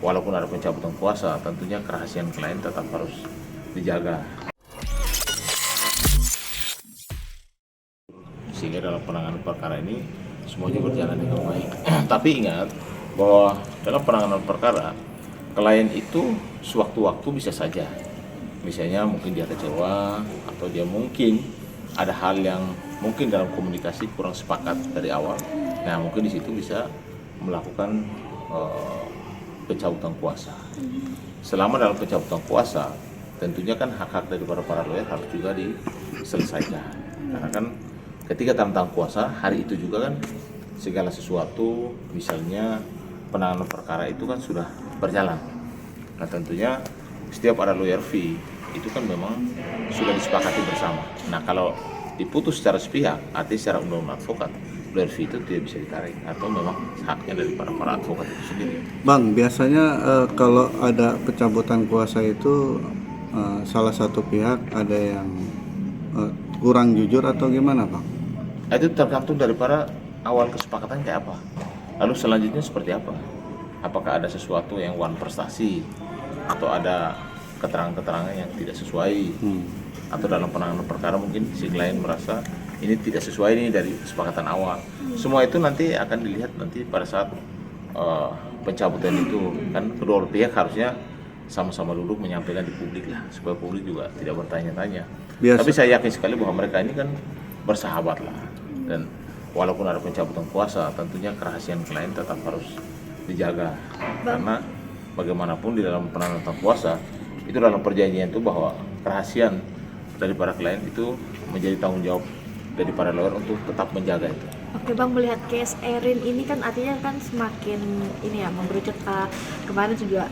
walaupun ada pencabutan kuasa, tentunya kerahasiaan klien tetap harus dijaga. Sehingga dalam penanganan perkara ini semuanya berjalan dengan baik. Tapi ingat bahwa dalam penanganan perkara, klien itu sewaktu-waktu bisa saja, misalnya mungkin dia kecewa atau dia mungkin ada hal yang mungkin dalam komunikasi kurang sepakat dari awal. Nah, mungkin di situ bisa melakukan pencabutan kuasa. Selama dalam pencabutan kuasa, tentunya kan hak-hak dari para lawyer harus juga diselesaikan. Karena kan ketika tentang kuasa, hari itu juga kan segala sesuatu, misalnya penanganan perkara itu kan sudah berjalan. Nah, tentunya setiap ada lawyer fee itu kan memang sudah disepakati bersama. Nah, kalau diputus secara sepihak, artinya secara undang-undang advokat, lawyer fee itu tidak bisa ditarik atau memang haknya dari para advokat itu sendiri. Bang, biasanya kalau ada pencabutan kuasa itu salah satu pihak ada yang kurang jujur atau gimana, Bang? Itu tergantung daripada awal kesepakatan kayak apa. Lalu selanjutnya seperti apa? Apakah ada sesuatu yang wan prestasi atau ada keterangan-keterangan yang tidak sesuai, atau dalam penanganan perkara mungkin si klien merasa ini tidak sesuai nih dari kesepakatan awal. Semua itu nanti akan dilihat nanti pada saat pencabutan itu. Kan kedua pihak harusnya sama-sama duduk menyampaikan di publik lah, supaya publik juga tidak bertanya-tanya. Tapi saya yakin sekali bahwa mereka ini kan bersahabat lah, dan walaupun ada pencabutan kuasa, tentunya kerahasiaan klien tetap harus dijaga. Karena bagaimanapun di dalam penanganan kuasa itu dalam perjanjian itu bahwa kerahasiaan dari para klien itu menjadi tanggung jawab dari para lawyer untuk tetap menjaga itu. Oke Bang, melihat case Erin ini kan artinya kan semakin ini ya mengerucut, kemarin juga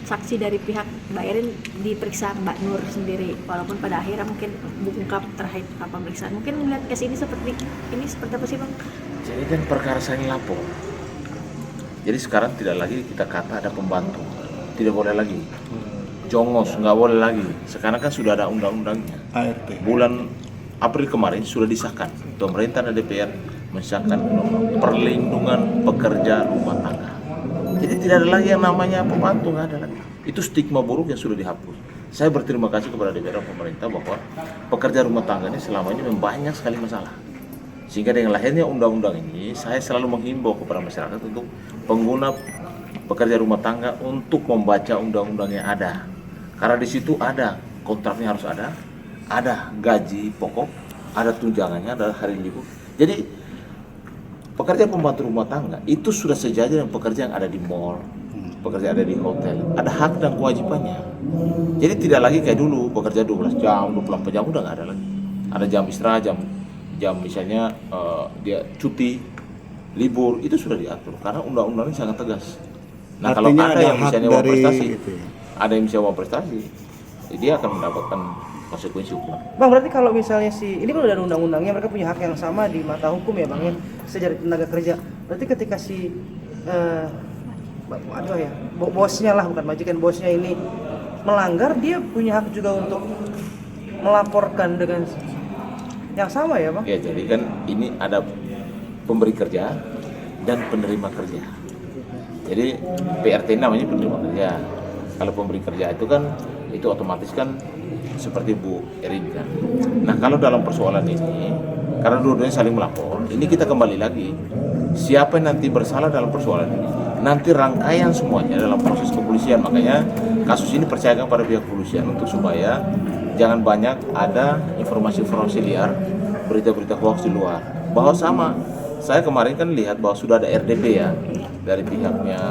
saksi dari pihak Mbak Erin diperiksa Mbak Nur sendiri, walaupun pada akhirnya mungkin mengungkap terkait pemeriksaan. Mungkin melihat case ini seperti apa sih Bang? Jadi kan perkara saling lapor. Jadi sekarang tidak lagi kita kata ada pembantu, tidak boleh lagi. Jongos nggak boleh lagi. Sekarang kan sudah ada undang-undangnya. ART. Bulan April kemarin sudah disahkan. Pemerintah dan DPR mensahkan perlindungan pekerja rumah tangga. Jadi tidak ada lagi yang namanya pembantu, nggak ada lagi. Itu stigma buruk yang sudah dihapus. Saya berterima kasih kepada DPR dan pemerintah bahwa pekerja rumah tangga ini selama ini banyak sekali masalah. Sehingga dengan lahirnya undang-undang ini, saya selalu menghimbau kepada masyarakat untuk pengguna pekerja rumah tangga untuk membaca undang-undang yang ada. Karena di situ ada kontraknya harus ada gaji pokok, ada tunjangannya, ada hari libur. Jadi pekerja pembantu rumah tangga itu sudah sejajar dengan pekerja yang ada di mall, pekerja ada di hotel, ada hak dan kewajibannya. Jadi tidak lagi kayak dulu bekerja 12 jam, 24 jam, udah nggak ada lagi. Ada jam istirahat, jam misalnya dia cuti, libur, itu sudah diatur karena undang-undangnya sangat tegas. Nah, kalau ada yang misalnya uang prestasi, ada yang bisa uang prestasi, dia akan mendapatkan konsekuensi hukum. Bang, berarti kalau misalnya ini kan udah ada undang-undangnya, mereka punya hak yang sama di mata hukum ya Bang, ya, sejarah tenaga kerja. Berarti ketika bosnya lah, bukan majikan, bosnya ini melanggar, dia punya hak juga untuk melaporkan dengan yang sama ya Bang? Ya, jadi kan ini ada pemberi kerja dan penerima kerja. Jadi PRT namanya penerima kerja. Kalau pemberi kerja itu kan, itu otomatis kan seperti Bu Erin kan. Nah, kalau dalam persoalan ini, karena dua-duanya saling melapor, ini kita kembali lagi. Siapa yang nanti bersalah dalam persoalan ini? Nanti rangkaian semuanya dalam proses kepolisian. Makanya kasus ini percayakan pada pihak kepolisian untuk supaya jangan banyak ada informasi-informasi liar, berita-berita hoax di luar. Bahwa sama, saya kemarin kan lihat bahwa sudah ada RDP ya dari pihaknya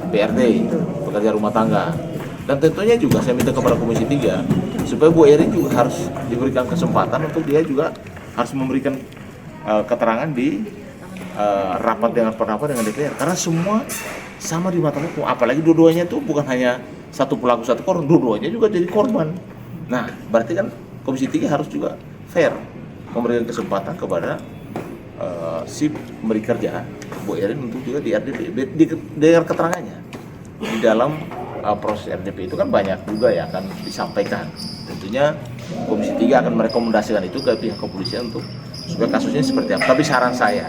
PRD, pekerja rumah tangga. Dan tentunya juga saya minta kepada Komisi 3 supaya Bu Erin juga harus diberikan kesempatan untuk dia juga harus memberikan keterangan di rapat dengan DPR, karena semua sama di mata hukum. Apalagi dua-duanya tuh bukan hanya satu pelaku satu korban, dua-duanya juga jadi korban. Nah, berarti kan Komisi 3 harus juga fair memberikan kesempatan kepada si pemberi kerja Bu Erin untuk juga di RDP dengar keterangannya. Di dalam proses RDP itu kan banyak juga ya akan disampaikan. Tentunya Komisi 3 akan merekomendasikan itu ke pihak kepolisian untuk supaya kasusnya seperti apa. Tapi saran saya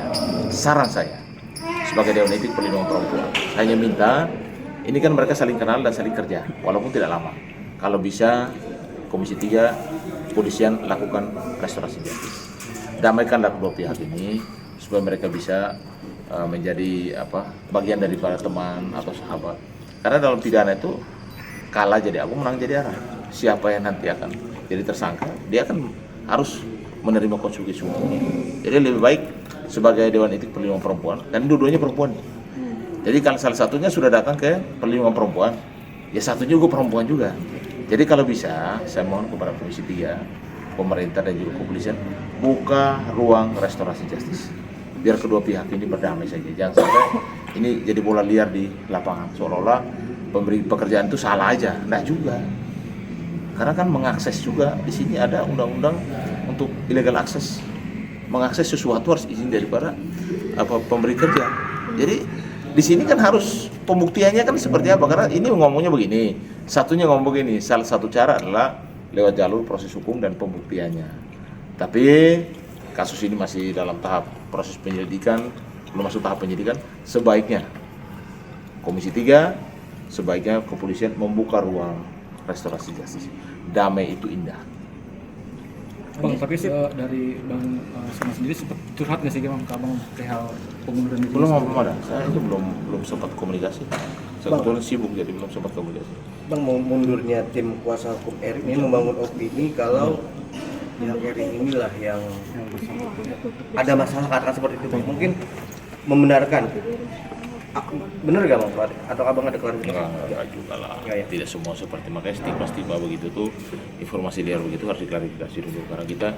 sebagai Dewan Etik Perlindungan Perempuan. Saya hanya minta, ini kan mereka saling kenal dan saling kerja, walaupun tidak lama. Kalau bisa, Komisi 3, Kepolisian lakukan restorasi justice. Damaikanlah kedua pihak ini, supaya mereka bisa menjadi bagian daripada teman atau sahabat. Karena dalam pidana itu, kalah jadi aku, menang jadi arah. Siapa yang nanti akan jadi tersangka, dia akan harus menerima konsekuensi hukumnya. Jadi lebih baik sebagai Dewan Etik Perlindungan Perempuan, dan dua-duanya perempuan. Jadi kalau salah satunya sudah datang ke perlindungan perempuan, ya satunya juga perempuan juga. Jadi kalau bisa, saya mohon kepada Komisi 3, pemerintah dan juga kepolisian, buka ruang restorasi justice. Biar kedua pihak ini berdamai saja. Jangan sampai ini jadi bola liar di lapangan, seolah-olah pemberi pekerjaan itu salah aja. Nah juga. Karena kan mengakses juga, di sini ada undang-undang untuk illegal access. Mengakses sesuatu harus izin daripada pemberi kerja. Jadi di sini kan harus pembuktiannya kan seperti apa? Karena ini ngomongnya begini, satunya ngomong begini. Salah satu cara adalah lewat jalur proses hukum dan pembuktiannya. Tapi kasus ini masih dalam tahap proses penyelidikan, belum masuk tahap penyidikan. Sebaiknya Komisi 3, sebaiknya kepolisian membuka ruang restorasi justice. Damai itu indah. Bang, tapi dari Bang Sona sendiri sempat curhat nggak sih Bang ke Abang perihal pengunduran diri? Belum ada. Saya itu belum sempat komunikasi. Saya kebetulan sibuk jadi belum sempat komunikasi. Bang, mau mundurnya tim kuasa hukum Erin ini membangun opini kalau pihak Erin inilah yang ada masalah, katakan seperti itu. Mungkin membenarkan. Bener gak Bang? Atau Abang ada klarifikasi? Enggak juga lah. Ya. Tidak semua seperti, makanya stigma begitu tuh, informasi liar begitu harus diklarifikasi dulu. Karena kita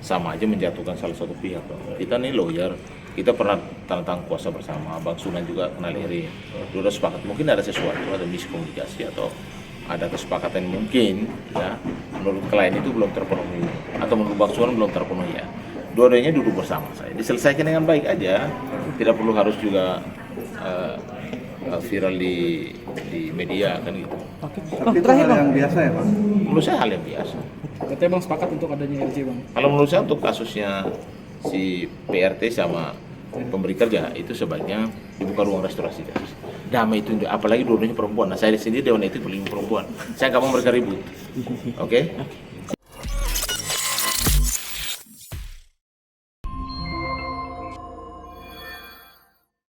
sama aja menjatuhkan salah satu pihak. Kita nih lawyer, kita pernah tanda tangan kuasa bersama. Bang Sunan juga kenal Erin. Sudah sepakat, mungkin ada sesuatu, ada miskomunikasi atau ada kesepakatan mungkin ya menurut klien itu belum terpenuhi atau menurut Bang Sunan belum terpenuhi ya. Dua-duanya duduk bersama saya, diselesaikan dengan baik aja, tidak perlu harus juga viral di media kan gitu. Tapi itu hal yang biasa ya Pak? Menurut saya hal yang biasa. Katanya Bang sepakat untuk adanya RJ Bang. Kalau menurut saya untuk kasusnya si PRT sama pemberi kerja itu sebaiknya dibuka ruang restorasi justice. Damai itu, apalagi dua-duanya perempuan. Nah saya di sini Dewan Etik Perlindungan Perempuan. Saya nggak mau mereka ribut. Oke?